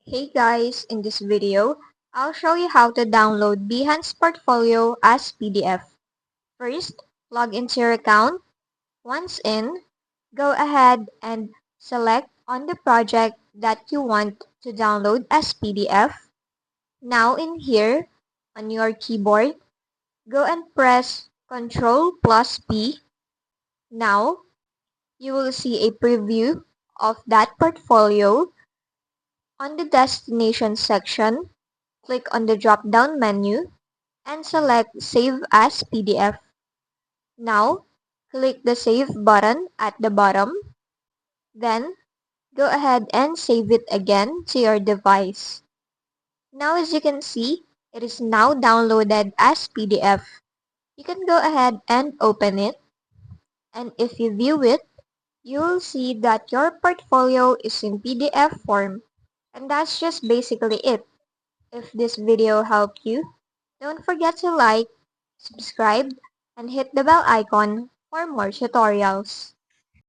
Hey guys, in this video, I'll show you how to download Behance portfolio as PDF. First, log into your account. Once in, go ahead and select on the project that you want to download as PDF. Now in here, on your keyboard, go and press Ctrl plus P. Now, you will see a preview of that portfolio. On the destination section, click on the drop-down menu and select Save as PDF. Now, click the Save button at the bottom. Then, go ahead and save it again to your device. Now as you can see, it is now downloaded as PDF. You can go ahead and open it. And if you view it, you will see that your portfolio is in PDF form. And that's just basically it. If this video helped you, don't forget to like, subscribe, and hit the bell icon for more tutorials.